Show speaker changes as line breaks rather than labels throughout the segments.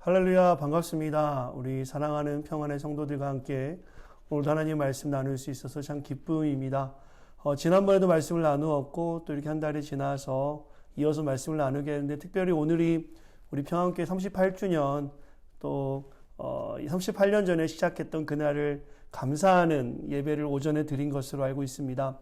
할렐루야, 반갑습니다. 우리 사랑하는 평안의 성도들과 함께 오늘도 하나님 말씀 나눌 수 있어서 참 기쁨입니다. 지난번에도 말씀을 나누었고 또 이렇게 한 달이 지나서 이어서 말씀을 나누게 했는데, 특별히 오늘이 우리 평안교회 38주년 또 38년 전에 시작했던 그날을 감사하는 예배를 오전에 드린 것으로 알고 있습니다.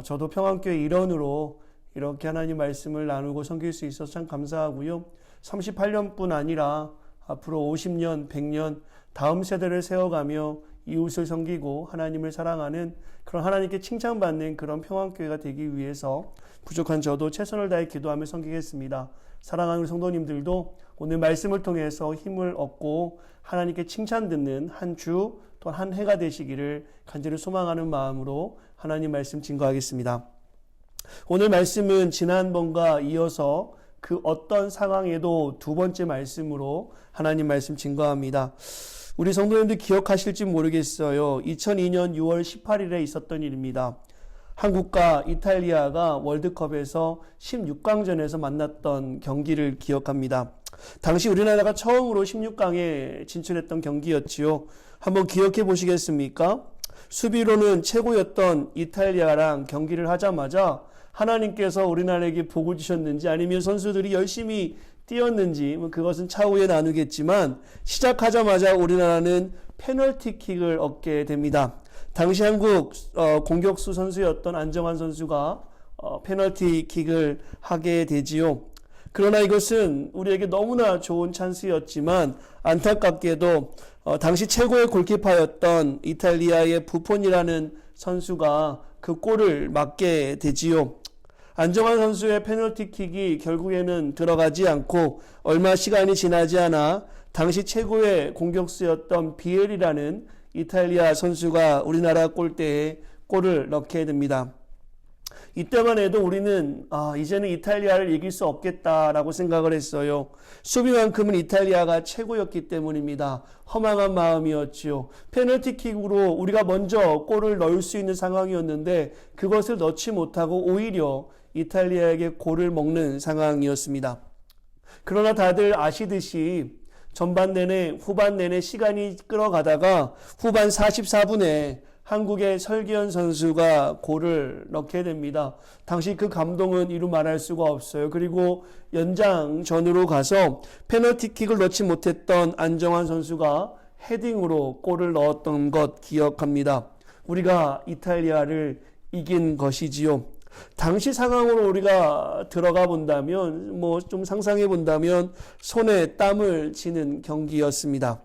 저도 평안교회 일원으로 이렇게 하나님 말씀을 나누고 섬길 수 있어서 참 감사하고요. 38년뿐 아니라 앞으로 50년, 100년 다음 세대를 세워가며 이웃을 섬기고 하나님을 사랑하는 그런 하나님께 칭찬받는 그런 평안교회가 되기 위해서 부족한 저도 최선을 다해 기도하며 섬기겠습니다. 사랑하는 성도님들도 오늘 말씀을 통해서 힘을 얻고 하나님께 칭찬 듣는 한 주 또 한 해가 되시기를 간절히 소망하는 마음으로 하나님 말씀 증거하겠습니다. 오늘 말씀은 지난번과 이어서 그 어떤 상황에도 두 번째 말씀으로 하나님 말씀 증거합니다. 우리 성도님들 기억하실지 모르겠어요. 2002년 6월 18일에 있었던 일입니다. 한국과 이탈리아가 월드컵에서 16강전에서 만났던 경기를 기억합니다. 당시 우리나라가 처음으로 16강에 진출했던 경기였지요. 한번 기억해 보시겠습니까? 수비로는 최고였던 이탈리아랑 경기를 하자마자 하나님께서 우리나라에게 복을 주셨는지 아니면 선수들이 열심히 뛰었는지 그것은 차후에 나누겠지만, 시작하자마자 우리나라는 페널티킥을 얻게 됩니다. 당시 한국 공격수 선수였던 안정환 선수가 페널티킥을 하게 되지요. 그러나 이것은 우리에게 너무나 좋은 찬스였지만 안타깝게도 당시 최고의 골키퍼였던 이탈리아의 부폰이라는 선수가 그 골을 맞게 되지요. 안정환 선수의 페널티킥이 결국에는 들어가지 않고 얼마 시간이 지나지 않아 당시 최고의 공격수였던 비엘이라는 이탈리아 선수가 우리나라 골대에 골을 넣게 됩니다. 이때만 해도 우리는 이제는 이탈리아를 이길 수 없겠다라고 생각을 했어요. 수비만큼은 이탈리아가 최고였기 때문입니다. 허망한 마음이었지요. 페널티킥으로 우리가 먼저 골을 넣을 수 있는 상황이었는데 그것을 넣지 못하고 오히려 이탈리아에게 골을 먹는 상황이었습니다. 그러나 다들 아시듯이 전반 내내 후반 내내 시간이 끌어가다가 후반 44분에 한국의 설기현 선수가 골을 넣게 됩니다. 당시 그 감동은 이루 말할 수가 없어요. 그리고 연장전으로 가서 페널티킥을 넣지 못했던 안정환 선수가 헤딩으로 골을 넣었던 것 기억합니다. 우리가 이탈리아를 이긴 것이지요. 당시 상황으로 우리가 들어가 본다면, 좀 상상해 본다면 손에 땀을 쥐는 경기였습니다.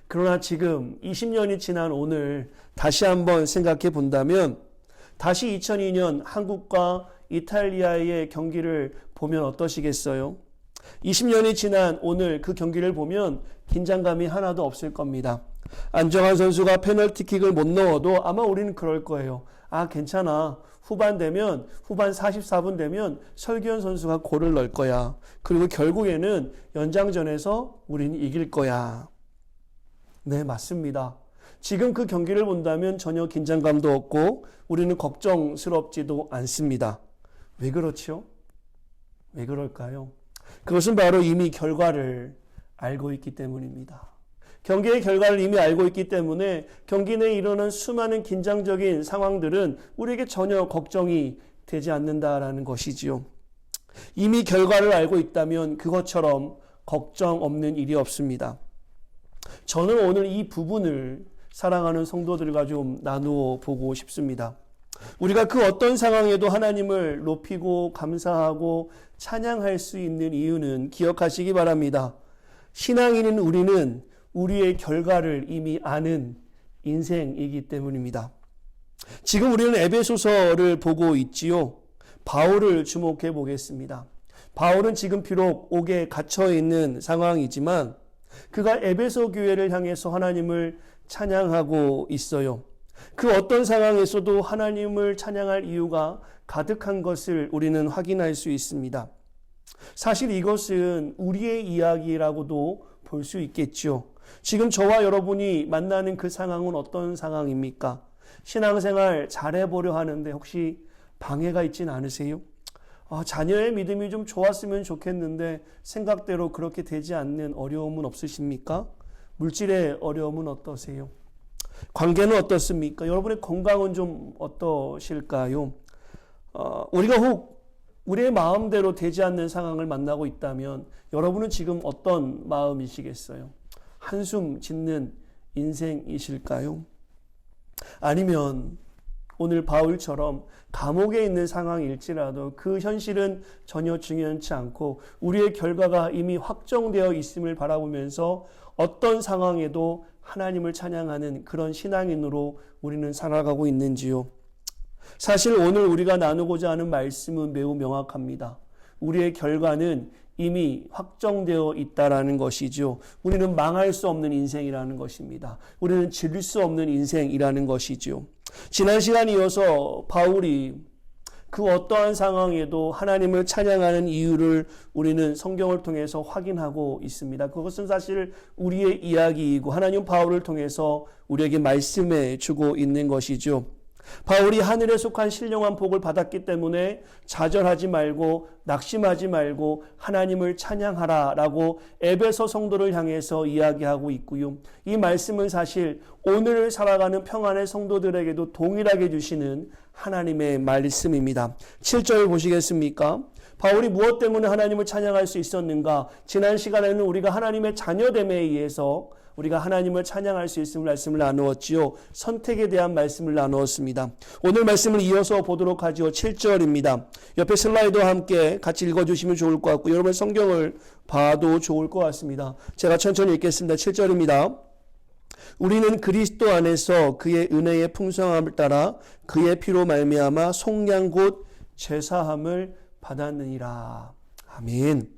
그러나 지금 20년이 지난 오늘 다시 한번 생각해 본다면, 다시 2002년 한국과 이탈리아의 경기를 보면 어떠시겠어요? 20년이 지난 오늘 그 경기를 보면 긴장감이 하나도 없을 겁니다. 안정환 선수가 페널티킥을 못 넣어도 아마 우리는 그럴 거예요. 괜찮아. 후반 44분 되면 설기현 선수가 골을 넣을 거야. 그리고 결국에는 연장전에서 우리는 이길 거야. 네, 맞습니다. 지금 그 경기를 본다면 전혀 긴장감도 없고 우리는 걱정스럽지도 않습니다. 왜 그렇죠? 왜 그럴까요? 그것은 바로 이미 결과를 알고 있기 때문입니다. 경기의 결과를 이미 알고 있기 때문에 경기 내에 일어난 수많은 긴장적인 상황들은 우리에게 전혀 걱정이 되지 않는다라는 것이지요. 이미 결과를 알고 있다면 그것처럼 걱정 없는 일이 없습니다. 저는 오늘 이 부분을 사랑하는 성도들과 좀 나누어 보고 싶습니다. 우리가 그 어떤 상황에도 하나님을 높이고 감사하고 찬양할 수 있는 이유는 기억하시기 바랍니다. 신앙인인 우리는 우리의 결과를 이미 아는 인생이기 때문입니다. 지금 우리는 에베소서를 보고 있지요. 바울을 주목해 보겠습니다. 바울은 지금 비록 옥에 갇혀 있는 상황이지만 그가 에베소 교회를 향해서 하나님을 찬양하고 있어요. 그 어떤 상황에서도 하나님을 찬양할 이유가 가득한 것을 우리는 확인할 수 있습니다. 사실 이것은 우리의 이야기라고도 볼 수 있겠죠. 지금 저와 여러분이 만나는 그 상황은 어떤 상황입니까? 신앙생활 잘해보려 하는데 혹시 방해가 있진 않으세요? 자녀의 믿음이 좀 좋았으면 좋겠는데 생각대로 그렇게 되지 않는 어려움은 없으십니까? 물질의 어려움은 어떠세요? 관계는 어떻습니까? 여러분의 건강은 좀 어떠실까요? 우리가 혹 우리의 마음대로 되지 않는 상황을 만나고 있다면 여러분은 지금 어떤 마음이시겠어요? 한숨 짓는 인생이실까요? 아니면 오늘 바울처럼 감옥에 있는 상황일지라도 그 현실은 전혀 중요치 않고 우리의 결과가 이미 확정되어 있음을 바라보면서 어떤 상황에도 하나님을 찬양하는 그런 신앙인으로 우리는 살아가고 있는지요? 사실 오늘 우리가 나누고자 하는 말씀은 매우 명확합니다. 우리의 결과는 이미 확정되어 있다라는 것이죠. 우리는 망할 수 없는 인생이라는 것입니다. 우리는 질 수 없는 인생이라는 것이죠. 지난 시간 이어서 바울이 그 어떠한 상황에도 하나님을 찬양하는 이유를 우리는 성경을 통해서 확인하고 있습니다. 그것은 사실 우리의 이야기이고 하나님 바울을 통해서 우리에게 말씀해 주고 있는 것이죠. 바울이 하늘에 속한 신령한 복을 받았기 때문에 좌절하지 말고 낙심하지 말고 하나님을 찬양하라 라고 에베소 성도를 향해서 이야기하고 있고요. 이 말씀은 사실 오늘 살아가는 평안의 성도들에게도 동일하게 주시는 하나님의 말씀입니다. 7절 보시겠습니까? 바울이 무엇 때문에 하나님을 찬양할 수 있었는가? 지난 시간에는 우리가 하나님의 자녀됨에 의해서 우리가 하나님을 찬양할 수 있음을 말씀을 나누었지요. 선택에 대한 말씀을 나누었습니다. 오늘 말씀을 이어서 보도록 하죠. 7절입니다. 옆에 슬라이드와 함께 같이 읽어주시면 좋을 것 같고 여러분 성경을 봐도 좋을 것 같습니다. 제가 천천히 읽겠습니다. 7절입니다. 우리는 그리스도 안에서 그의 은혜의 풍성함을 따라 그의 피로 말미암아 속량 곧 제사함을 받았느니라. 아멘.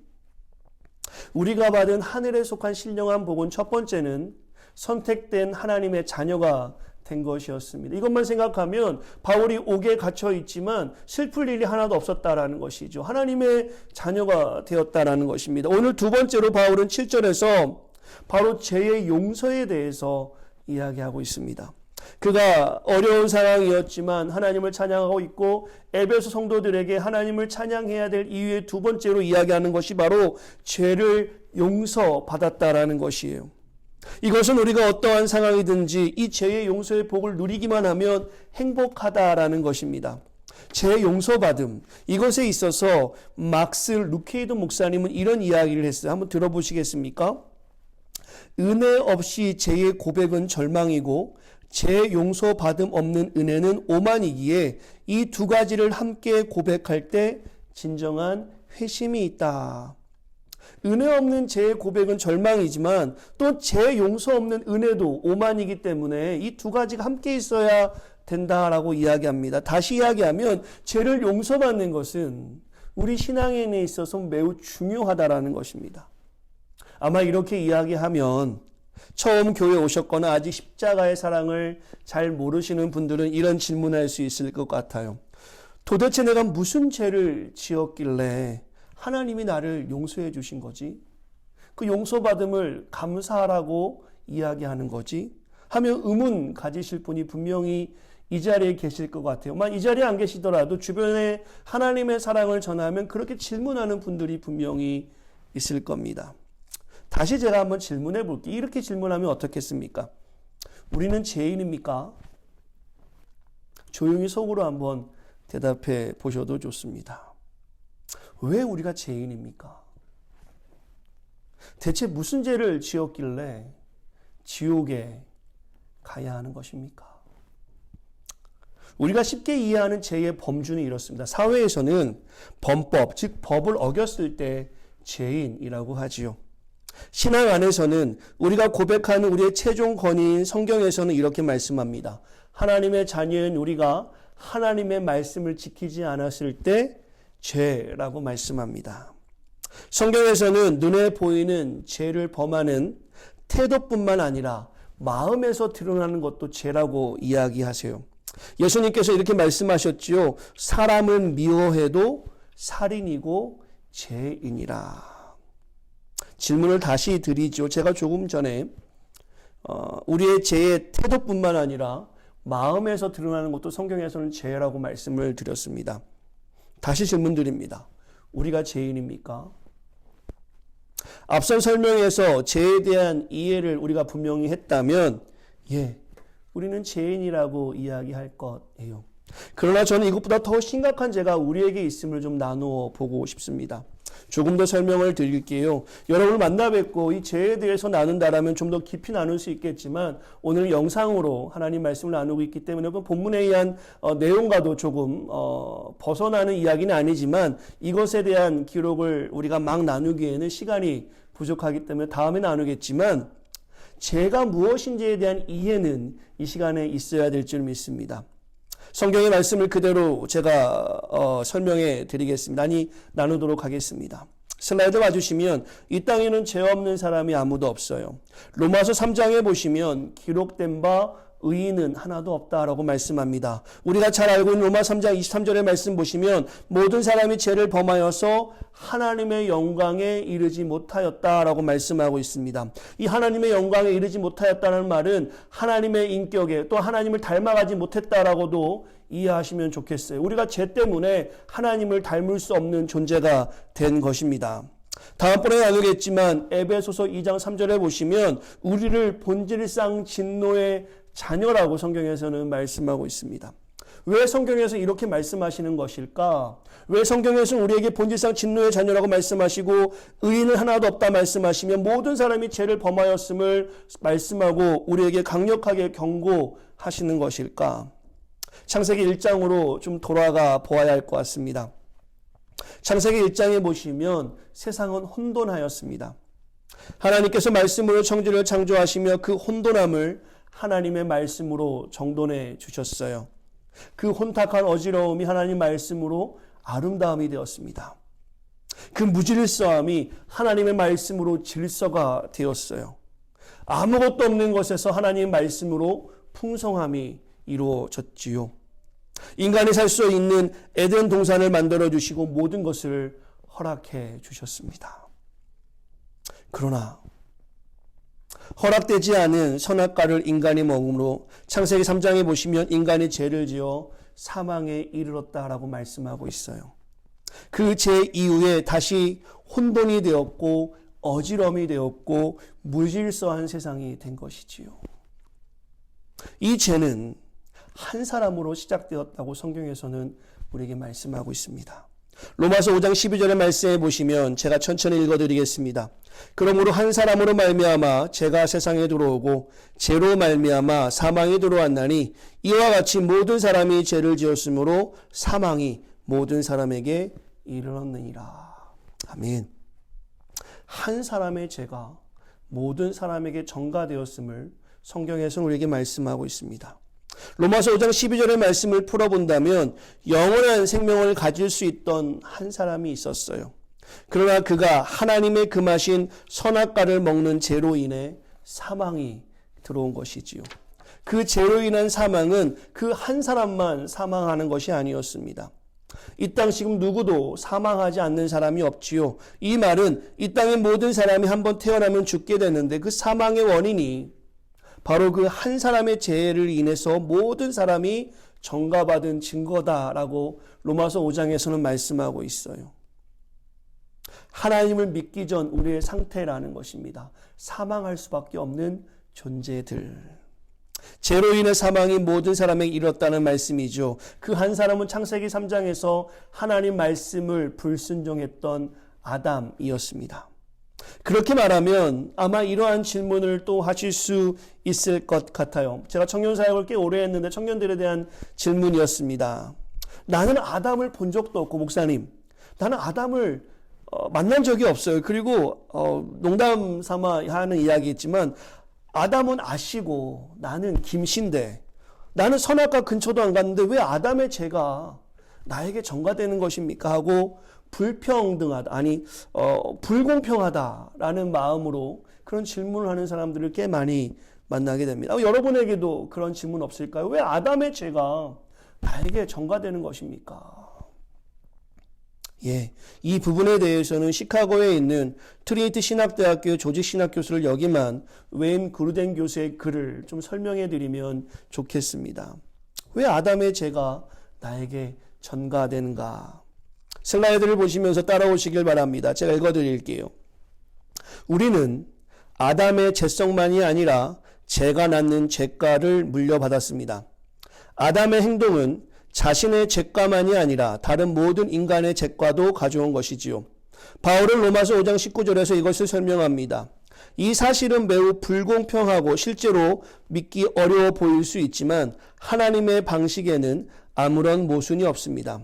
우리가 받은 하늘에 속한 신령한 복은 첫 번째는 선택된 하나님의 자녀가 된 것이었습니다. 이것만 생각하면 바울이 옥에 갇혀 있지만 슬플 일이 하나도 없었다라는 것이죠. 하나님의 자녀가 되었다라는 것입니다. 오늘 두 번째로 바울은 7절에서 바로 죄의 용서에 대해서 이야기하고 있습니다. 그가 어려운 상황이었지만 하나님을 찬양하고 있고 에베소 성도들에게 하나님을 찬양해야 될 이유의 두 번째로 이야기하는 것이 바로 죄를 용서받았다라는 것이에요. 이것은 우리가 어떠한 상황이든지 이 죄의 용서의 복을 누리기만 하면 행복하다라는 것입니다. 죄 용서받음, 이것에 있어서 막스 루케이도 목사님은 이런 이야기를 했어요. 한번 들어보시겠습니까? 은혜 없이 죄의 고백은 절망이고 죄 용서받음 없는 은혜는 오만이기에 이 두 가지를 함께 고백할 때 진정한 회심이 있다. 은혜 없는 죄의 고백은 절망이지만 또 죄 용서 없는 은혜도 오만이기 때문에 이 두 가지가 함께 있어야 된다라고 이야기합니다. 다시 이야기하면 죄를 용서받는 것은 우리 신앙인에 있어서 매우 중요하다라는 것입니다. 아마 이렇게 이야기하면 처음 교회 오셨거나 아직 십자가의 사랑을 잘 모르시는 분들은 이런 질문할 수 있을 것 같아요. 도대체 내가 무슨 죄를 지었길래 하나님이 나를 용서해 주신 거지? 그 용서받음을 감사하라고 이야기하는 거지? 하며 의문 가지실 분이 분명히 이 자리에 계실 것 같아요. 이 자리에 안 계시더라도 주변에 하나님의 사랑을 전하면 그렇게 질문하는 분들이 분명히 있을 겁니다. 다시 제가 한번 질문해 볼게요. 이렇게 질문하면 어떻겠습니까? 우리는 죄인입니까? 조용히 속으로 한번 대답해 보셔도 좋습니다. 왜 우리가 죄인입니까? 대체 무슨 죄를 지었길래 지옥에 가야 하는 것입니까? 우리가 쉽게 이해하는 죄의 범주는 이렇습니다. 사회에서는 범법, 즉 법을 어겼을 때 죄인이라고 하지요. 신앙 안에서는 우리가 고백하는 우리의 최종 권위인 성경에서는 이렇게 말씀합니다. 하나님의 자녀인 우리가 하나님의 말씀을 지키지 않았을 때 죄라고 말씀합니다. 성경에서는 눈에 보이는 죄를 범하는 태도뿐만 아니라 마음에서 드러나는 것도 죄라고 이야기하세요. 예수님께서 이렇게 말씀하셨지요. 사람은 미워해도 살인이고 죄인이라. 질문을 다시 드리죠. 제가 조금 전에 우리의 죄의 태도뿐만 아니라 마음에서 드러나는 것도 성경에서는 죄라고 말씀을 드렸습니다. 다시 질문 드립니다. 우리가 죄인입니까? 앞선 설명에서 죄에 대한 이해를 우리가 분명히 했다면 우리는 죄인이라고 이야기할 것이에요. 그러나 저는 이것보다 더 심각한 죄가 우리에게 있음을 좀 나누어 보고 싶습니다. 조금 더 설명을 드릴게요. 여러분을 만나 뵙고 이 죄에 대해서 나눈다라면 좀 더 깊이 나눌 수 있겠지만 오늘 영상으로 하나님 말씀을 나누고 있기 때문에 본문에 의한 내용과도 조금 벗어나는 이야기는 아니지만 이것에 대한 기록을 우리가 막 나누기에는 시간이 부족하기 때문에 다음에 나누겠지만 죄가 무엇인지에 대한 이해는 이 시간에 있어야 될 줄 믿습니다. 성경의 말씀을 그대로 제가 설명해 드리겠습니다. 나누도록 하겠습니다. 슬라이드 봐주시면 이 땅에는 죄 없는 사람이 아무도 없어요. 로마서 3장에 보시면 기록된 바 의인은 하나도 없다라고 말씀합니다. 우리가 잘 알고 있는 로마 3장 23절의 말씀 보시면 모든 사람이 죄를 범하여서 하나님의 영광에 이르지 못하였다라고 말씀하고 있습니다. 이 하나님의 영광에 이르지 못하였다는 말은 하나님의 인격에 또 하나님을 닮아가지 못했다라고도 이해하시면 좋겠어요. 우리가 죄 때문에 하나님을 닮을 수 없는 존재가 된 것입니다. 다음번에 나누겠지만 에베소서 2장 3절에 보시면 우리를 본질상 진노의 자녀라고 성경에서는 말씀하고 있습니다. 왜 성경에서 이렇게 말씀하시는 것일까? 왜 성경에서는 우리에게 본질상 진노의 자녀라고 말씀하시고 의인은 하나도 없다 말씀하시며 모든 사람이 죄를 범하였음을 말씀하고 우리에게 강력하게 경고하시는 것일까? 창세기 1장으로 좀 돌아가 보아야 할 것 같습니다. 창세기 1장에 보시면 세상은 혼돈하였습니다. 하나님께서 말씀으로 천지를 창조하시며 그 혼돈함을 하나님의 말씀으로 정돈해 주셨어요. 그 혼탁한 어지러움이 하나님 말씀으로 아름다움이 되었습니다. 그 무질서함이 하나님의 말씀으로 질서가 되었어요. 아무것도 없는 것에서 하나님의 말씀으로 풍성함이 이루어졌지요. 인간이 살 수 있는 에덴 동산을 만들어 주시고 모든 것을 허락해 주셨습니다. 그러나 허락되지 않은 선악과를 인간이 먹음으로 창세기 3장에 보시면 인간이 죄를 지어 사망에 이르렀다라고 말씀하고 있어요. 그 죄 이후에 다시 혼돈이 되었고 어지럼이 되었고 무질서한 세상이 된 것이지요. 이 죄는 한 사람으로 시작되었다고 성경에서는 우리에게 말씀하고 있습니다. 로마서 5장 12절의 말씀에 보시면 제가 천천히 읽어드리겠습니다. 그러므로 한 사람으로 말미암아 죄가 세상에 들어오고 죄로 말미암아 사망이 들어왔나니 이와 같이 모든 사람이 죄를 지었으므로 사망이 모든 사람에게 이르렀느니라. 아멘. 한 사람의 죄가 모든 사람에게 전가되었음을 성경에서는 우리에게 말씀하고 있습니다. 로마서 5장 12절의 말씀을 풀어본다면 영원한 생명을 가질 수 있던 한 사람이 있었어요. 그러나 그가 하나님의 금하신 선악과를 먹는 죄로 인해 사망이 들어온 것이지요. 그 죄로 인한 사망은 그 한 사람만 사망하는 것이 아니었습니다. 이 땅 지금 누구도 사망하지 않는 사람이 없지요. 이 말은 이 땅의 모든 사람이 한번 태어나면 죽게 되는데 그 사망의 원인이 바로 그 한 사람의 죄를 인해서 모든 사람이 전가받은 증거다라고 로마서 5장에서는 말씀하고 있어요. 하나님을 믿기 전 우리의 상태라는 것입니다. 사망할 수밖에 없는 존재들. 죄로 인해 사망이 모든 사람에게 이뤘다는 말씀이죠. 그 한 사람은 창세기 3장에서 하나님 말씀을 불순종했던 아담이었습니다. 그렇게 말하면 아마 이러한 질문을 또 하실 수 있을 것 같아요. 제가 청년 사역을 꽤 오래 했는데 청년들에 대한 질문이었습니다. 나는 아담을 본 적도 없고 목사님, 나는 아담을 만난 적이 없어요. 그리고 농담 삼아 하는 이야기겠지만 아담은 아씨고 나는 김씨인데 나는 선악과 근처도 안 갔는데 왜 아담의 죄가 나에게 전가되는 것입니까? 하고 불평등하다, 불공평하다라는 마음으로 그런 질문을 하는 사람들을 꽤 많이 만나게 됩니다. 여러분에게도 그런 질문 없을까요? 왜 아담의 죄가 나에게 전가되는 것입니까? 이 부분에 대해서는 시카고에 있는 트리니티 신학대학교 조직신학 교수를 역임한 웨임 그루덴 교수의 글을 좀 설명해 드리면 좋겠습니다. 왜 아담의 죄가 나에게 전가되는가? 슬라이드를 보시면서 따라오시길 바랍니다. 제가 읽어드릴게요. 우리는 아담의 죄성만이 아니라 죄가 낳는 죄가를 물려받았습니다. 아담의 행동은 자신의 죄과만이 아니라 다른 모든 인간의 죄과도 가져온 것이지요. 바울은 로마서 5장 19절에서 이것을 설명합니다. 이 사실은 매우 불공평하고 실제로 믿기 어려워 보일 수 있지만 하나님의 방식에는 아무런 모순이 없습니다.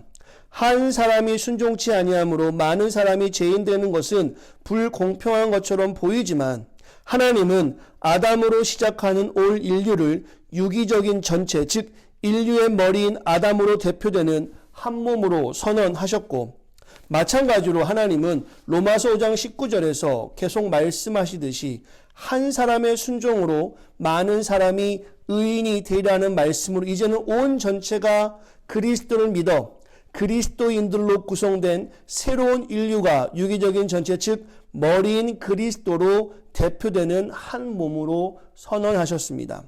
한 사람이 순종치 아니함으로 많은 사람이 죄인 되는 것은 불공평한 것처럼 보이지만 하나님은 아담으로 시작하는 올 인류를 유기적인 전체, 즉 인류의 머리인 아담으로 대표되는 한 몸으로 선언하셨고, 마찬가지로 하나님은 로마서 5장 19절에서 계속 말씀하시듯이 한 사람의 순종으로 많은 사람이 의인이 되리라는 말씀으로 이제는 온 전체가 그리스도를 믿어 그리스도인들로 구성된 새로운 인류가 유기적인 전체, 즉 머리인 그리스도로 대표되는 한 몸으로 선언하셨습니다.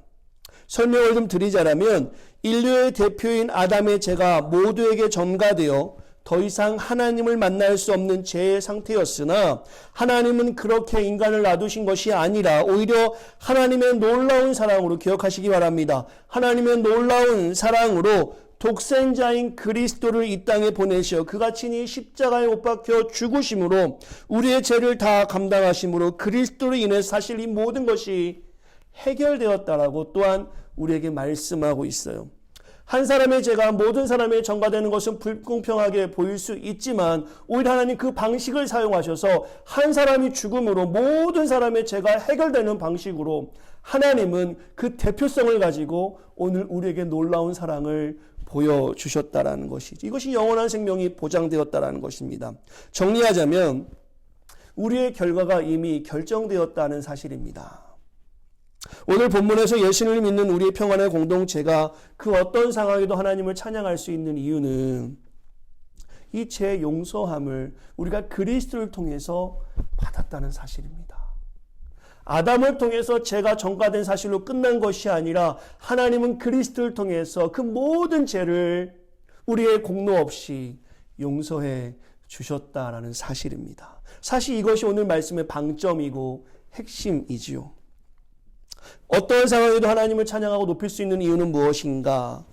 설명을 좀 드리자면 인류의 대표인 아담의 죄가 모두에게 전가되어 더 이상 하나님을 만날 수 없는 죄의 상태였으나 하나님은 그렇게 인간을 놔두신 것이 아니라 오히려 하나님의 놀라운 사랑으로, 기억하시기 바랍니다. 하나님의 놀라운 사랑으로 독생자인 그리스도를 이 땅에 보내시어 그가 친히 십자가에 못 박혀 죽으심으로 우리의 죄를 다 감당하심으로 그리스도로 인해 사실 이 모든 것이 해결되었다라고 또한 우리에게 말씀하고 있어요. 한 사람의 죄가 모든 사람의 전가되는 것은 불공평하게 보일 수 있지만 오히려 하나님 그 방식을 사용하셔서 한 사람이 죽음으로 모든 사람의 죄가 해결되는 방식으로 하나님은 그 대표성을 가지고 오늘 우리에게 놀라운 사랑을 보여주셨다라는 것이죠. 이것이 영원한 생명이 보장되었다라는 것입니다. 정리하자면 우리의 결과가 이미 결정되었다는 사실입니다. 오늘 본문에서 예수를 믿는 우리의 평안의 공동체가 그 어떤 상황에도 하나님을 찬양할 수 있는 이유는 이 죄 용서함을 우리가 그리스도를 통해서 받았다는 사실입니다. 아담을 통해서 죄가 전가된 사실로 끝난 것이 아니라 하나님은 그리스도를 통해서 그 모든 죄를 우리의 공로 없이 용서해 주셨다라는 사실입니다. 사실 이것이 오늘 말씀의 방점이고 핵심이지요. 어떤 상황에도 하나님을 찬양하고 높일 수 있는 이유는 무엇인가?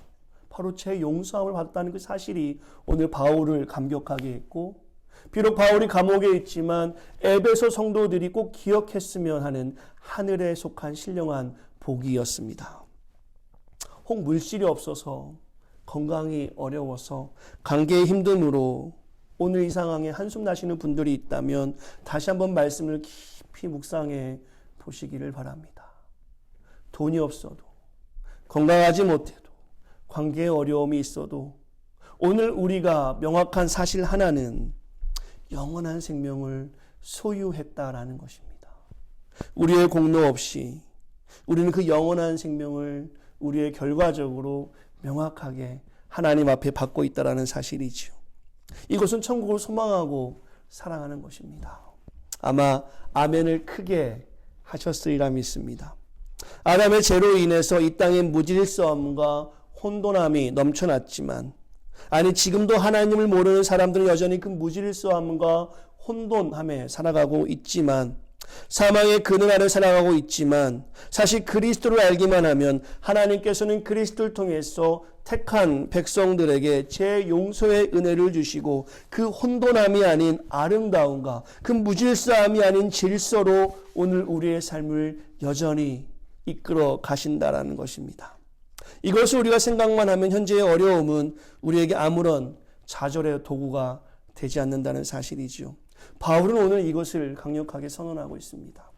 바로 죄 용서함을 받았다는 그 사실이 오늘 바울을 감격하게 했고, 비록 바울이 감옥에 있지만 에베소 성도들이 꼭 기억했으면 하는 하늘에 속한 신령한 복이었습니다. 혹 물질이 없어서, 건강이 어려워서, 관계의 힘듦으로 오늘 이 상황에 한숨 나시는 분들이 있다면 다시 한번 말씀을 깊이 묵상해 보시기를 바랍니다. 돈이 없어도, 건강하지 못해도, 관계에 어려움이 있어도 오늘 우리가 명확한 사실 하나는 영원한 생명을 소유했다라는 것입니다. 우리의 공로 없이 우리는 그 영원한 생명을 우리의 결과적으로 명확하게 하나님 앞에 받고 있다라는 사실이지요. 이것은 천국을 소망하고 사랑하는 것입니다. 아마 아멘을 크게 하셨으리라 믿습니다. 아담의 죄로 인해서 이 땅에 무질서함과 혼돈함이 넘쳐났지만, 아니 지금도 하나님을 모르는 사람들은 여전히 그 무질서함과 혼돈함에 살아가고 있지만, 사망의 그늘 아래 살아가고 있지만, 사실 그리스도를 알기만 하면 하나님께서는 그리스도를 통해서 택한 백성들에게 죄 용서의 은혜를 주시고 그 혼돈함이 아닌 아름다움과 그 무질서함이 아닌 질서로 오늘 우리의 삶을 여전히 이끌어 가신다라는 것입니다. 이것을 우리가 생각만 하면 현재의 어려움은 우리에게 아무런 좌절의 도구가 되지 않는다는 사실이지요. 바울은 오늘 이것을 강력하게 선언하고 있습니다.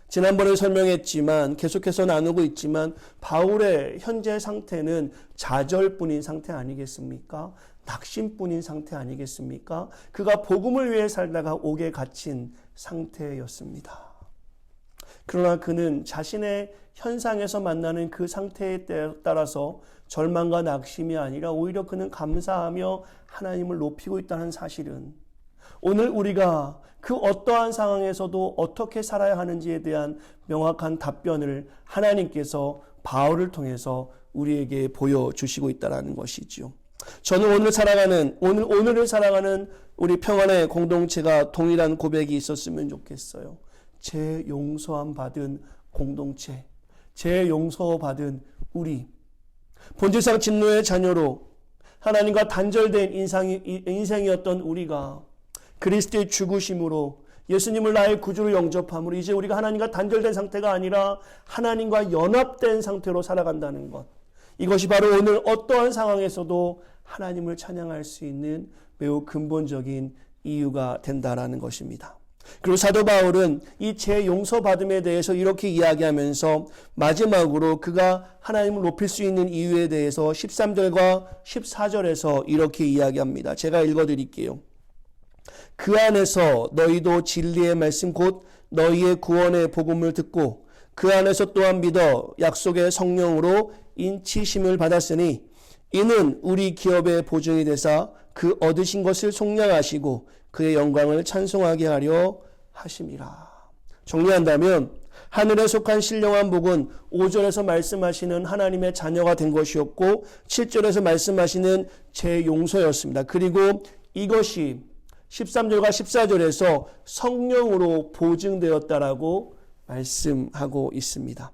지난번에 설명했지만 계속해서 나누고 있지만 바울의 현재 상태는 좌절뿐인 상태 아니겠습니까? 낙심뿐인 상태 아니겠습니까? 그가 복음을 위해 살다가 옥에 갇힌 상태였습니다. 그러나 그는 자신의 현상에서 만나는 그 상태에 따라서 절망과 낙심이 아니라 오히려 그는 감사하며 하나님을 높이고 있다는 사실은 오늘 우리가 그 어떠한 상황에서도 어떻게 살아야 하는지에 대한 명확한 답변을 하나님께서 바울을 통해서 우리에게 보여주시고 있다는 것이지요. 저는 오늘을 살아가는 우리 평안의 공동체가 동일한 고백이 있었으면 좋겠어요. 제 용서함 받은 공동체, 제 용서받은 우리, 본질상 진노의 자녀로 하나님과 단절된 인생이었던 우리가 그리스도의 죽으심으로 예수님을 나의 구주로 영접함으로 이제 우리가 하나님과 단절된 상태가 아니라 하나님과 연합된 상태로 살아간다는 것. 이것이 바로 오늘 어떠한 상황에서도 하나님을 찬양할 수 있는 매우 근본적인 이유가 된다라는 것입니다. 그리고 사도 바울은 이 제 용서받음에 대해서 이렇게 이야기하면서 마지막으로 그가 하나님을 높일 수 있는 이유에 대해서 13절과 14절에서 이렇게 이야기합니다. 제가 읽어드릴게요. 그 안에서 너희도 진리의 말씀 곧 너희의 구원의 복음을 듣고 그 안에서 또한 믿어 약속의 성령으로 인치심을 받았으니 이는 우리 기업의 보증이 되사 그 얻으신 것을 속량하시고 그의 영광을 찬송하게 하려 하심이라. 정리한다면 하늘에 속한 신령한 복은 5절에서 말씀하시는 하나님의 자녀가 된 것이었고 7절에서 말씀하시는 제 용서였습니다. 그리고 이것이 13절과 14절에서 성령으로 보증되었다라고 말씀하고 있습니다.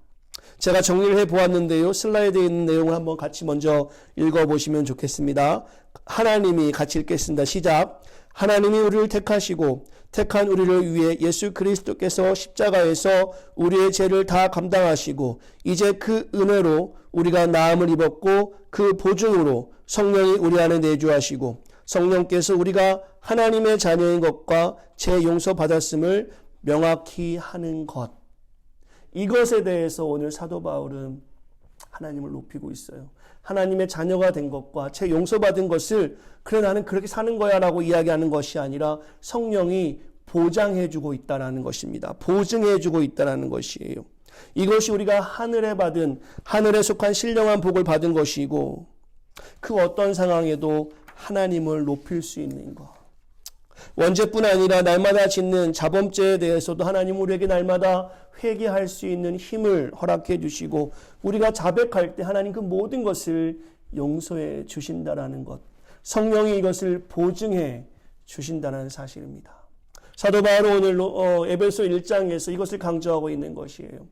제가 정리를 해보았는데요. 슬라이드에 있는 내용을 한번 같이 먼저 읽어보시면 좋겠습니다. 하나님이 같이 읽겠습니다. 시작. 하나님이 우리를 택하시고 택한 우리를 위해 예수 그리스도께서 십자가에서 우리의 죄를 다 감당하시고 이제 그 은혜로 우리가 나음을 입었고 그 보증으로 성령이 우리 안에 내주하시고 성령께서 우리가 하나님의 자녀인 것과 제 용서 받았음을 명확히 하는 것. 이것에 대해서 오늘 사도 바울은 하나님을 높이고 있어요. 하나님의 자녀가 된 것과 제 용서받은 것을 그래 나는 그렇게 사는 거야 라고 이야기하는 것이 아니라 성령이 보장해주고 있다는 것입니다. 보증해주고 있다는 것이에요. 이것이 우리가 하늘에 속한 신령한 복을 받은 것이고 그 어떤 상황에도 하나님을 높일 수 있는 것. 원죄뿐 아니라 날마다 짓는 자범죄에 대해서도 하나님 우리에게 날마다 회개할 수 있는 힘을 허락해 주시고 우리가 자백할 때 하나님 그 모든 것을 용서해 주신다라는 것. 성령이 이것을 보증해 주신다는 사실입니다. 사도 바울은 오늘 에베소 1장에서 이것을 강조하고 있는 것이에요.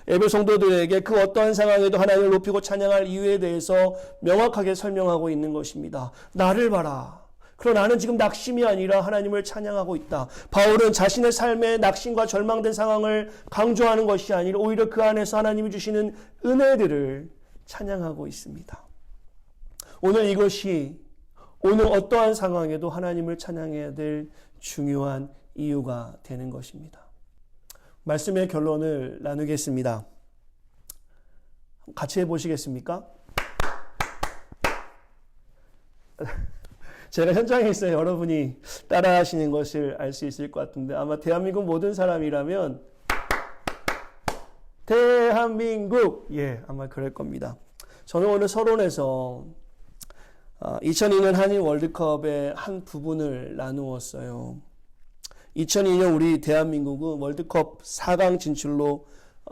에베소 성도들에게 그 어떠한 상황에도 하나님을 높이고 찬양할 이유에 대해서 명확하게 설명하고 있는 것입니다. 나를 봐라. 그러나 나는 지금 낙심이 아니라 하나님을 찬양하고 있다. 바울은 자신의 삶의 낙심과 절망된 상황을 강조하는 것이 아니라 오히려 그 안에서 하나님이 주시는 은혜들을 찬양하고 있습니다. 오늘 어떠한 상황에도 하나님을 찬양해야 될 중요한 이유가 되는 것입니다. 말씀의 결론을 나누겠습니다. 같이 해보시겠습니까? 제가 현장에 있어요. 여러분이 따라 하시는 것을 알 수 있을 것 같은데 아마 대한민국 모든 사람이라면 대한민국 아마 그럴 겁니다. 저는 오늘 서론에서 2002년 한일 월드컵의 한 부분을 나누었어요. 2002년 우리 대한민국은 월드컵 4강 진출로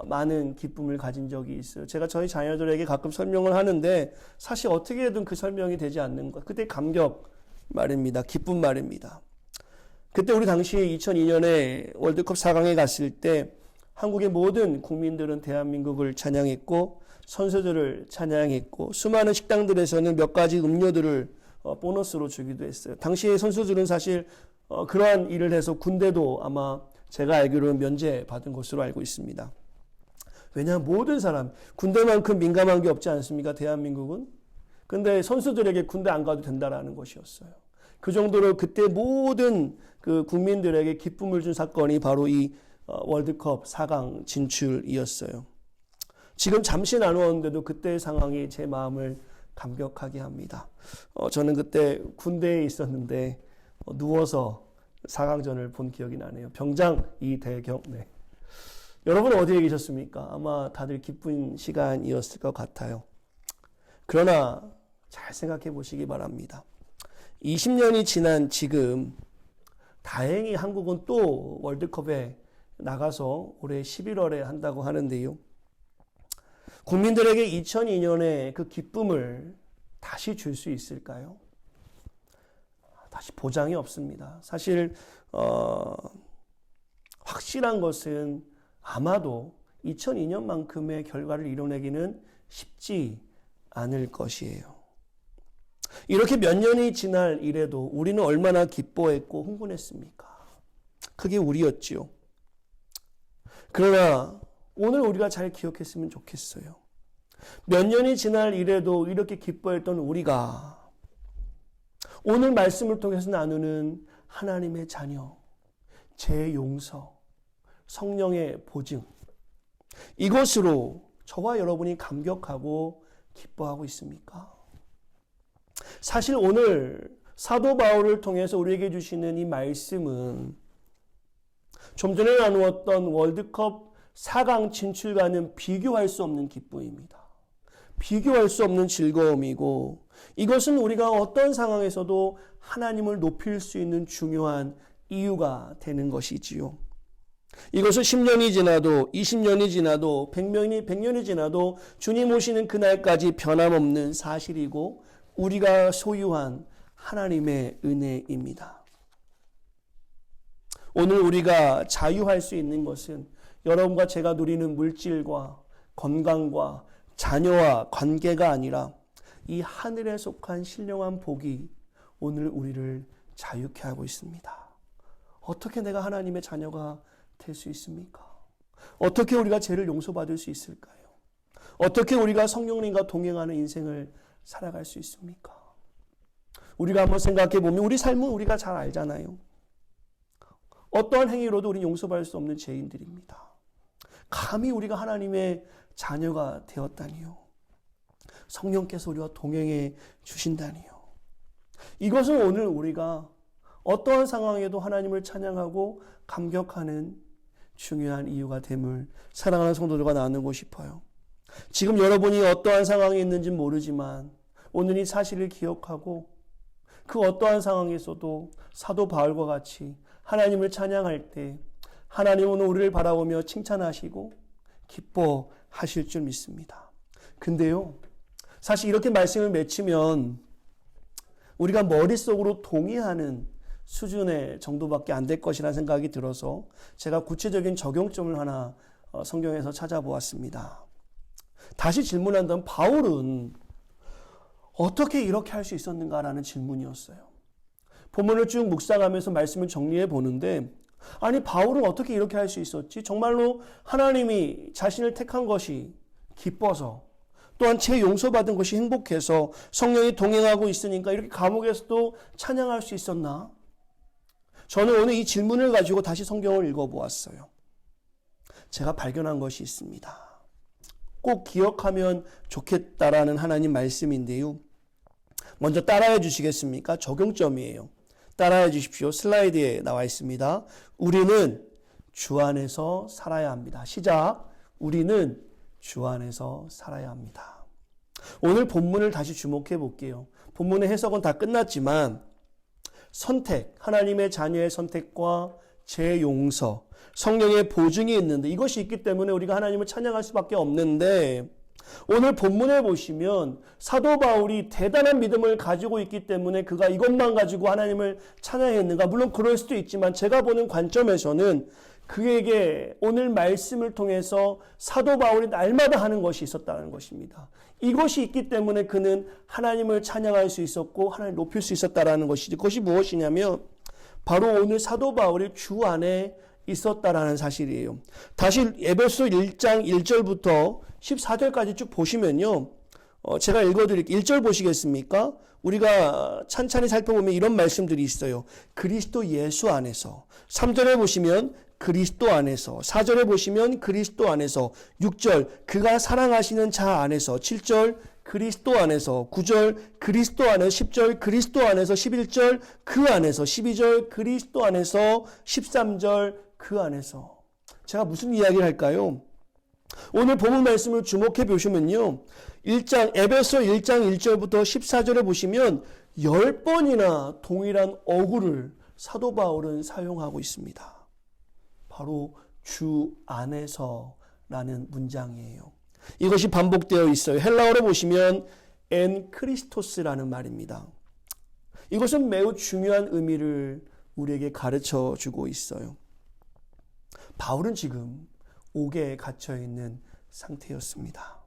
많은 기쁨을 가진 적이 있어요. 제가 저희 자녀들에게 가끔 설명을 하는데 사실 어떻게든 그 설명이 되지 않는 것. 그때 감격 말입니다. 기쁜 말입니다. 그때 우리 당시 2002년에 월드컵 4강에 갔을 때 한국의 모든 국민들은 대한민국을 찬양했고 선수들을 찬양했고 수많은 식당들에서는 몇 가지 음료들을 보너스로 주기도 했어요. 당시에 선수들은 사실 그러한 일을 해서 군대도 아마 제가 알기로는 면제받은 것으로 알고 있습니다. 왜냐하면 모든 사람, 군대만큼 민감한 게 없지 않습니까? 대한민국은. 근데 선수들에게 군대 안 가도 된다라는 것이었어요. 그 정도로 그때 모든 그 국민들에게 기쁨을 준 사건이 바로 이 월드컵 4강 진출이었어요. 지금 잠시 나누었는데도 그때의 상황이 제 마음을 감격하게 합니다. 저는 그때 군대에 있었는데 누워서 4강전을 본 기억이 나네요. 병장 이대경. 여러분 어디에 계셨습니까? 아마 다들 기쁜 시간이었을 것 같아요. 그러나 잘 생각해 보시기 바랍니다. 20년이 지난 지금 다행히 한국은 또 월드컵에 나가서 올해 11월에 한다고 하는데요. 국민들에게 2002년의 그 기쁨을 다시 줄 수 있을까요? 다시 보장이 없습니다. 사실 확실한 것은 아마도 2002년만큼의 결과를 이뤄내기는 쉽지 않을 것이에요. 이렇게 몇 년이 지날 이래도 우리는 얼마나 기뻐했고 흥분했습니까? 그게 우리였지요. 그러나 오늘 우리가 잘 기억했으면 좋겠어요. 몇 년이 지날 이래도 이렇게 기뻐했던 우리가 오늘 말씀을 통해서 나누는 하나님의 자녀, 재용서, 성령의 보증, 이것으로 저와 여러분이 감격하고 기뻐하고 있습니까? 사실 오늘 사도 바울을 통해서 우리에게 주시는 이 말씀은 좀 전에 나누었던 월드컵 4강 진출과는 비교할 수 없는 기쁨입니다. 비교할 수 없는 즐거움이고, 이것은 우리가 어떤 상황에서도 하나님을 높일 수 있는 중요한 이유가 되는 것이지요. 이것은 10년이 지나도 20년이 지나도 100년이 지나도 주님 오시는 그날까지 변함없는 사실이고 우리가 소유한 하나님의 은혜입니다. 오늘 우리가 자유할 수 있는 것은 여러분과 제가 누리는 물질과 건강과 자녀와 관계가 아니라 이 하늘에 속한 신령한 복이 오늘 우리를 자유케 하고 있습니다. 어떻게 내가 하나님의 자녀가 될 수 있습니까? 어떻게 우리가 죄를 용서받을 수 있을까요? 어떻게 우리가 성령님과 동행하는 인생을 살아갈 수 있습니까? 우리가 한번 생각해 보면 우리 삶은 우리가 잘 알잖아요. 어떠한 행위로도 우리는 용서받을 수 없는 죄인들입니다. 감히 우리가 하나님의 자녀가 되었다니요. 성령께서 우리와 동행해 주신다니요. 이것은 오늘 우리가 어떠한 상황에도 하나님을 찬양하고 감격하는 중요한 이유가 됨을 사랑하는 성도들과 나누고 싶어요. 지금 여러분이 어떠한 상황에 있는지 모르지만 오늘 이 사실을 기억하고 그 어떠한 상황에서도 사도 바울과 같이 하나님을 찬양할 때 하나님은 우리를 바라보며 칭찬하시고 기뻐하실 줄 믿습니다. 근데요, 사실 이렇게 말씀을 맺히면 우리가 머릿속으로 동의하는 수준의 정도밖에 안 될 것이라는 생각이 들어서 제가 구체적인 적용점을 하나 성경에서 찾아보았습니다. 다시 질문한다면 바울은 어떻게 이렇게 할 수 있었는가라는 질문이었어요. 본문을 쭉 묵상하면서 말씀을 정리해 보는데, 아니 바울은 어떻게 이렇게 할 수 있었지? 정말로 하나님이 자신을 택한 것이 기뻐서, 또한 죄 용서받은 것이 행복해서 성령이 동행하고 있으니까 이렇게 감옥에서도 찬양할 수 있었나? 저는 오늘 이 질문을 가지고 다시 성경을 읽어보았어요. 제가 발견한 것이 있습니다. 꼭 기억하면 좋겠다라는 하나님 말씀인데요. 먼저 따라해 주시겠습니까? 적용점이에요. 따라해 주십시오. 슬라이드에 나와 있습니다. 우리는 주 안에서 살아야 합니다. 시작. 우리는 주 안에서 살아야 합니다. 오늘 본문을 다시 주목해 볼게요. 본문의 해석은 다 끝났지만 선택, 하나님의 자녀의 선택과 재용서, 성령의 보증이 있는데 이것이 있기 때문에 우리가 하나님을 찬양할 수밖에 없는데, 오늘 본문에 보시면 사도 바울이 대단한 믿음을 가지고 있기 때문에 그가 이것만 가지고 하나님을 찬양했는가? 물론 그럴 수도 있지만 제가 보는 관점에서는 그에게 오늘 말씀을 통해서 사도 바울이 날마다 하는 것이 있었다는 것입니다. 이것이 있기 때문에 그는 하나님을 찬양할 수 있었고 하나님을 높일 수 있었다는 것이지. 그것이 무엇이냐면 바로 오늘 사도 바울이 주 안에 있었다라는 사실이에요. 다시 에베소 1장 1절부터 14절까지 쭉 보시면요. 제가 읽어드릴게요. 1절 보시겠습니까? 우리가 찬찬히 살펴보면 이런 말씀들이 있어요. 그리스도 예수 안에서. 3절에 보시면 그리스도 안에서, 4절에 보시면 그리스도 안에서, 6절 그가 사랑하시는 자 안에서, 7절 그리스도 안에서, 9절 그리스도 안에서, 10절 그리스도 안에서, 11절 그 안에서, 12절 그리스도 안에서, 13절 그 안에서. 제가 무슨 이야기를 할까요? 오늘 본문 말씀을 주목해 보시면요. 에베소 1장 1절부터 14절에 보시면 10번이나 동일한 어구를 사도 바울은 사용하고 있습니다. 바로 주 안에서라는 문장이에요. 이것이 반복되어 있어요. 헬라어로 보시면 엔 크리스토스라는 말입니다. 이것은 매우 중요한 의미를 우리에게 가르쳐 주고 있어요. 바울은 지금 옥에 갇혀 있는 상태였습니다.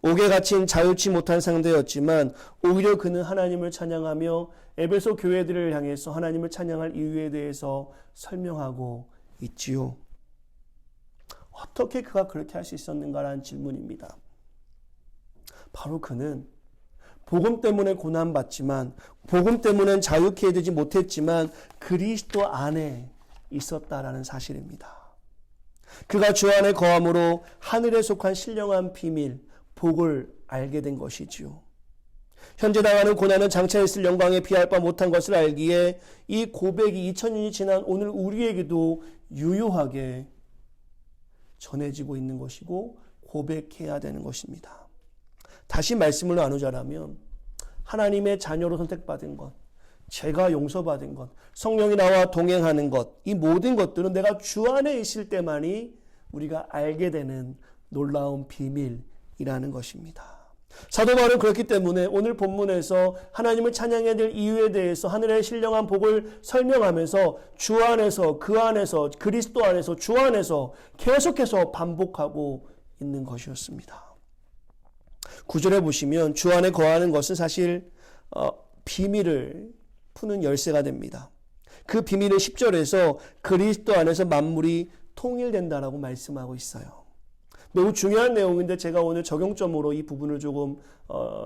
옥에 갇힌 자유치 못한 상태였지만 오히려 그는 하나님을 찬양하며 에베소 교회들을 향해서 하나님을 찬양할 이유에 대해서 설명하고 있지요. 어떻게 그가 그렇게 할 수 있었는가라는 질문입니다. 바로 그는 복음 때문에 고난받지만 복음 때문엔 자유케 되지 못했지만 그리스도 안에 있었다라는 사실입니다. 그가 주 안에 거함으로 하늘에 속한 신령한 비밀, 복을 알게 된 것이지요. 현재 당하는 고난은 장차 있을 영광에 비할 바 못한 것을 알기에 이 고백이 2000년이 지난 오늘 우리에게도 유효하게 전해지고 있는 것이고 고백해야 되는 것입니다. 다시 말씀을 나누자면 하나님의 자녀로 선택받은 것, 죄가 용서받은 것, 성령이 나와 동행하는 것, 이 모든 것들은 내가 주 안에 있을 때만이 우리가 알게 되는 놀라운 비밀이라는 것입니다. 사도 바울은 그렇기 때문에 오늘 본문에서 하나님을 찬양해야 될 이유에 대해서 하늘의 신령한 복을 설명하면서 주 안에서, 그 안에서, 그리스도 안에서, 주 안에서 계속해서 반복하고 있는 것이었습니다. 9절에 보시면 주 안에 거하는 것은 사실 비밀을 푸는 열쇠가 됩니다. 그 비밀은 10절에서 그리스도 안에서 만물이 통일된다라고 말씀하고 있어요. 매우 중요한 내용인데 제가 오늘 적용점으로 이 부분을 조금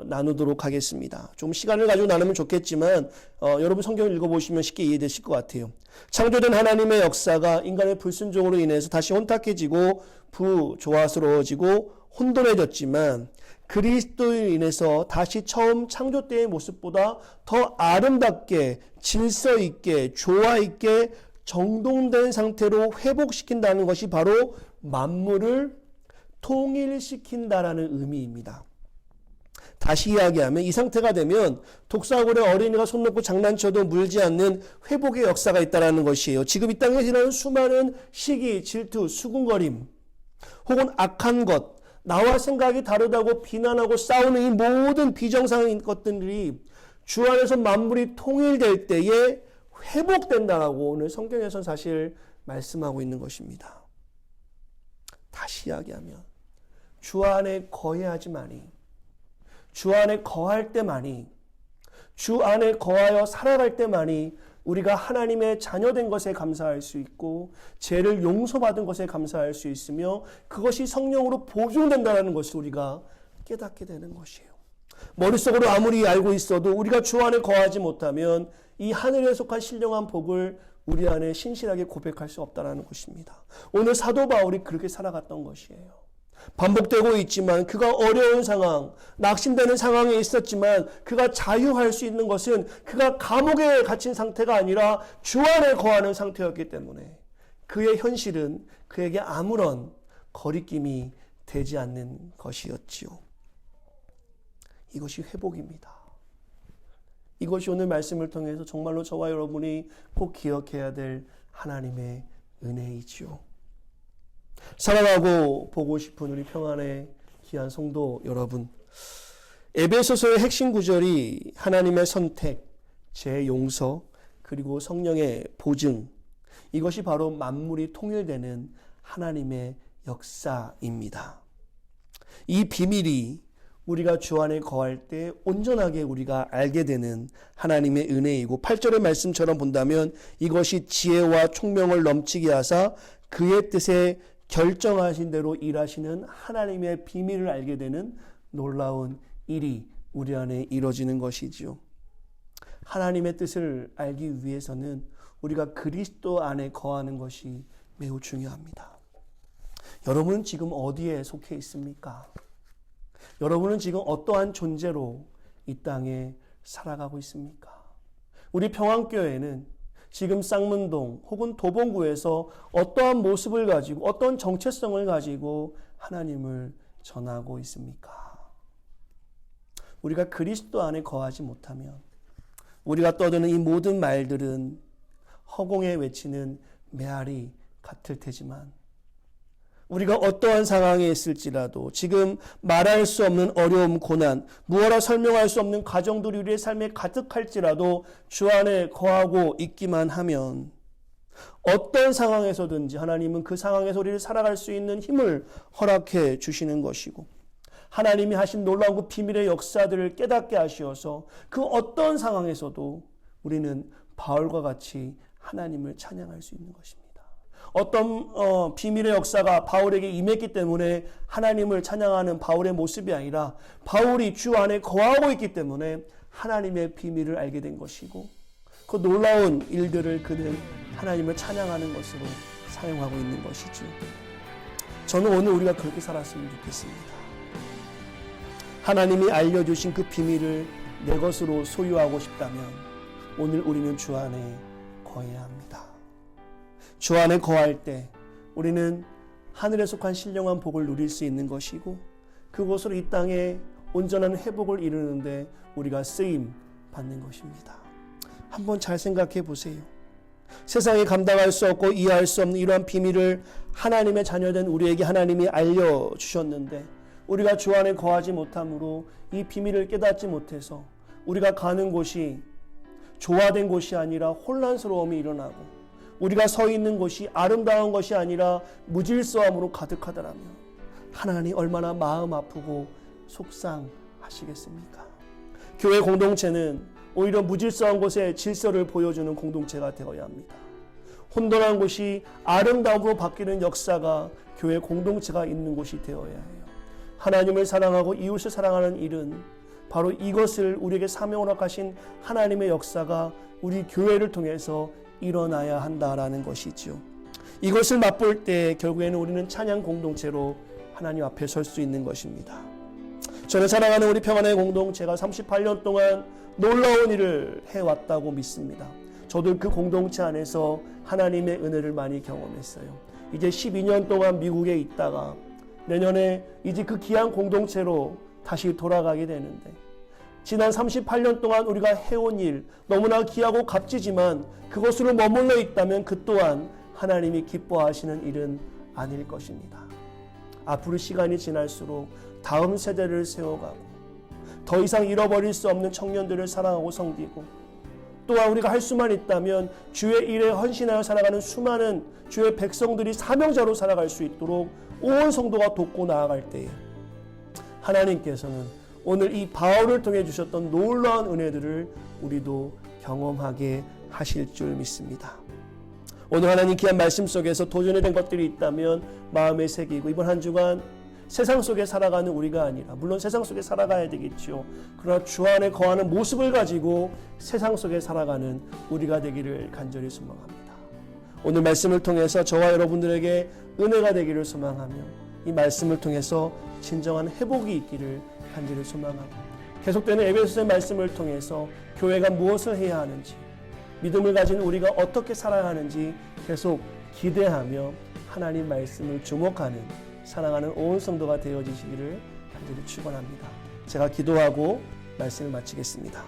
나누도록 하겠습니다. 좀 시간을 가지고 나누면 좋겠지만 여러분 성경을 읽어보시면 쉽게 이해되실 것 같아요. 창조된 하나님의 역사가 인간의 불순종으로 인해서 다시 혼탁해지고 부조화스러워지고 혼돈해졌지만 그리스도로 인해서 다시 처음 창조 때의 모습보다 더 아름답게 질서 있게 조화 있게 정돈된 상태로 회복시킨다는 것이 바로 만물을 통일시킨다라는 의미입니다. 다시 이야기하면 이 상태가 되면 독사고래 어린이가 손 놓고 장난쳐도 물지 않는 회복의 역사가 있다는 것이에요. 지금 이 땅에 지나는 수많은 시기, 질투, 수군거림 혹은 악한 것, 나와 생각이 다르다고 비난하고 싸우는 이 모든 비정상인 것들이 주 안에서 만물이 통일될 때에 회복된다라고 오늘 성경에서는 사실 말씀하고 있는 것입니다. 다시 이야기하면 주 안에 거해하지만이 주 안에 거할 때만이 주 안에 거하여 살아갈 때만이 우리가 하나님의 자녀된 것에 감사할 수 있고 죄를 용서받은 것에 감사할 수 있으며 그것이 성령으로 보증된다는 것을 우리가 깨닫게 되는 것이에요. 머릿속으로 아무리 알고 있어도 우리가 주 안에 거하지 못하면 이 하늘에 속한 신령한 복을 우리 안에 신실하게 고백할 수 없다는 것입니다. 오늘 사도 바울이 그렇게 살아갔던 것이에요. 반복되고 있지만 그가 어려운 상황, 낙심되는 상황에 있었지만 그가 자유할 수 있는 것은 그가 감옥에 갇힌 상태가 아니라 주 안에 거하는 상태였기 때문에 그의 현실은 그에게 아무런 거리낌이 되지 않는 것이었지요. 이것이 회복입니다. 이것이 오늘 말씀을 통해서 정말로 저와 여러분이 꼭 기억해야 될 하나님의 은혜이지요. 사랑하고 보고 싶은 우리 평안의 귀한 성도 여러분, 에베소서의 핵심 구절이 하나님의 선택, 죄 용서, 그리고 성령의 보증, 이것이 바로 만물이 통일되는 하나님의 역사입니다. 이 비밀이 우리가 주 안에 거할 때 온전하게 우리가 알게 되는 하나님의 은혜이고 8절의 말씀처럼 본다면 이것이 지혜와 총명을 넘치게 하사 그의 뜻에 결정하신 대로 일하시는 하나님의 비밀을 알게 되는 놀라운 일이 우리 안에 이루어지는 것이지요. 하나님의 뜻을 알기 위해서는 우리가 그리스도 안에 거하는 것이 매우 중요합니다. 여러분은 지금 어디에 속해 있습니까? 여러분은 지금 어떠한 존재로 이 땅에 살아가고 있습니까? 우리 평안교회는 지금 쌍문동 혹은 도봉구에서 어떠한 모습을 가지고 어떤 정체성을 가지고 하나님을 전하고 있습니까? 우리가 그리스도 안에 거하지 못하면 우리가 떠드는 이 모든 말들은 허공에 외치는 메아리 같을 테지만 우리가 어떠한 상황에 있을지라도 지금 말할 수 없는 어려움, 고난, 무어라 설명할 수 없는 가정들이 우리의 삶에 가득할지라도 주 안에 거하고 있기만 하면 어떤 상황에서든지 하나님은 그 상황에서 우리를 살아갈 수 있는 힘을 허락해 주시는 것이고, 하나님이 하신 놀라운 그 비밀의 역사들을 깨닫게 하시어서 그 어떤 상황에서도 우리는 바울과 같이 하나님을 찬양할 수 있는 것입니다. 어떤 비밀의 역사가 바울에게 임했기 때문에 하나님을 찬양하는 바울의 모습이 아니라 바울이 주 안에 거하고 있기 때문에 하나님의 비밀을 알게 된 것이고, 그 놀라운 일들을 그는 하나님을 찬양하는 것으로 사용하고 있는 것이죠. 저는 오늘 우리가 그렇게 살았으면 좋겠습니다. 하나님이 알려주신 그 비밀을 내 것으로 소유하고 싶다면 오늘 우리는 주 안에 거해야 합니다. 주 안에 거할 때 우리는 하늘에 속한 신령한 복을 누릴 수 있는 것이고, 그곳으로 이 땅에 온전한 회복을 이루는데 우리가 쓰임 받는 것입니다. 한번 잘 생각해 보세요. 세상에 감당할 수 없고 이해할 수 없는 이러한 비밀을 하나님의 자녀된 우리에게 하나님이 알려주셨는데, 우리가 주 안에 거하지 못함으로 이 비밀을 깨닫지 못해서 우리가 가는 곳이 조화된 곳이 아니라 혼란스러움이 일어나고, 우리가 서 있는 곳이 아름다운 것이 아니라 무질서함으로 가득하더라면 하나님 얼마나 마음 아프고 속상하시겠습니까? 교회 공동체는 오히려 무질서한 곳에 질서를 보여주는 공동체가 되어야 합니다. 혼돈한 곳이 아름다움으로 바뀌는 역사가 교회 공동체가 있는 곳이 되어야 해요. 하나님을 사랑하고 이웃을 사랑하는 일은 바로 이것을 우리에게 사명으로 하신 하나님의 역사가 우리 교회를 통해서 일어나야 한다라는 것이죠. 이것을 맛볼 때 결국에는 우리는 찬양 공동체로 하나님 앞에 설 수 있는 것입니다. 저는 사랑하는 우리 평안의 공동체가 38년 동안 놀라운 일을 해왔다고 믿습니다. 저도 그 공동체 안에서 하나님의 은혜를 많이 경험했어요. 이제 12년 동안 미국에 있다가 내년에 이제 그 귀한 공동체로 다시 돌아가게 되는데, 지난 38년 동안 우리가 해온 일 너무나 귀하고 값지지만 그것으로 머물러 있다면 그 또한 하나님이 기뻐하시는 일은 아닐 것입니다. 앞으로 시간이 지날수록 다음 세대를 세워가고 더 이상 잃어버릴 수 없는 청년들을 사랑하고 섬기고, 또한 우리가 할 수만 있다면 주의 일에 헌신하여 살아가는 수많은 주의 백성들이 사명자로 살아갈 수 있도록 온 성도가 돕고 나아갈 때에 하나님께서는 오늘 이 바울을 통해 주셨던 놀라운 은혜들을 우리도 경험하게 하실 줄 믿습니다. 오늘 하나님 귀한 말씀 속에서 도전이 된 것들이 있다면 마음에 새기고, 이번 한 주간 세상 속에 살아가는 우리가 아니라, 물론 세상 속에 살아가야 되겠죠. 그러나 주 안에 거하는 모습을 가지고 세상 속에 살아가는 우리가 되기를 간절히 소망합니다. 오늘 말씀을 통해서 저와 여러분들에게 은혜가 되기를 소망하며 이 말씀을 통해서 진정한 회복이 있기를 간절히 소망하고, 계속되는 에베소서의 말씀을 통해서 교회가 무엇을 해야 하는지, 믿음을 가진 우리가 어떻게 살아야 하는지 계속 기대하며 하나님 말씀을 주목하는 사랑하는 온 성도가 되어지시기를 간절히 축원합니다. 제가 기도하고 말씀을 마치겠습니다.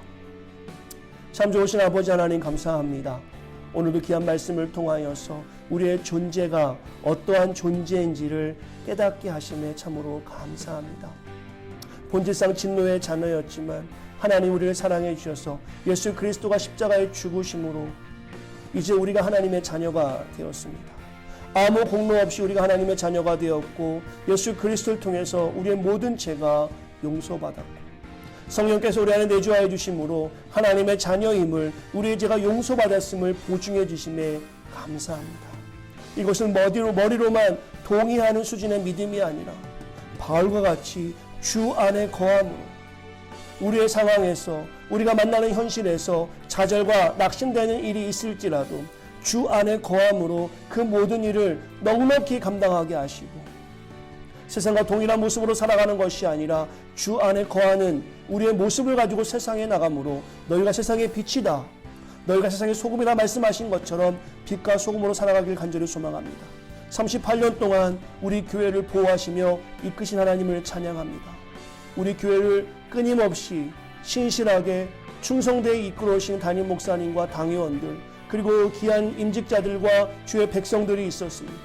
참 좋으신 아버지 하나님 감사합니다. 오늘도 귀한 말씀을 통하여서 우리의 존재가 어떠한 존재인지를 깨닫게 하심에 참으로 감사합니다. 본질상 진노의 자녀였지만 하나님 우리를 사랑해 주셔서 예수 그리스도가 십자가에 죽으심으로 이제 우리가 하나님의 자녀가 되었습니다. 아무 공로 없이 우리가 하나님의 자녀가 되었고, 예수 그리스도를 통해서 우리의 모든 죄가 용서받았고, 성령께서 우리 안에 내주하여 주심으로 하나님의 자녀임을, 우리의 죄가 용서받았음을 보증해 주심에 감사합니다. 이것은 머리로만 동의하는 수준의 믿음이 아니라 바울과 같이 주 안에 거함으로 우리의 상황에서, 우리가 만나는 현실에서 좌절과 낙심되는 일이 있을지라도 주 안에 거함으로 그 모든 일을 넉넉히 감당하게 하시고, 세상과 동일한 모습으로 살아가는 것이 아니라 주 안에 거하는 우리의 모습을 가지고 세상에 나가므로 너희가 세상의 빛이다, 너희가 세상의 소금이라 말씀하신 것처럼 빛과 소금으로 살아가길 간절히 소망합니다. 38년 동안 우리 교회를 보호하시며 이끄신 하나님을 찬양합니다. 우리 교회를 끊임없이 신실하게 충성되게 이끌어 오신 담임 목사님과 당회원들, 그리고 귀한 임직자들과 주의 백성들이 있었습니다.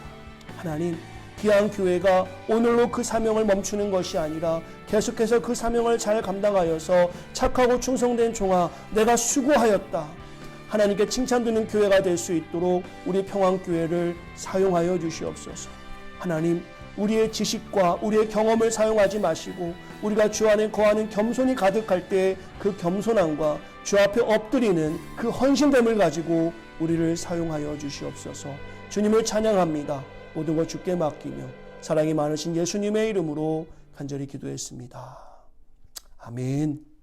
하나님, 귀한 교회가 오늘로 그 사명을 멈추는 것이 아니라 계속해서 그 사명을 잘 감당하여서 착하고 충성된 종아 내가 수고하였다, 하나님께 칭찬드리는 교회가 될 수 있도록 우리 평안교회를 사용하여 주시옵소서. 하나님, 우리의 지식과 우리의 경험을 사용하지 마시고 우리가 주 안에 거하는 겸손이 가득할 때 그 겸손함과 주 앞에 엎드리는 그 헌신됨을 가지고 우리를 사용하여 주시옵소서. 주님을 찬양합니다. 모든 것 주께 맡기며 사랑이 많으신 예수님의 이름으로 간절히 기도했습니다. 아멘.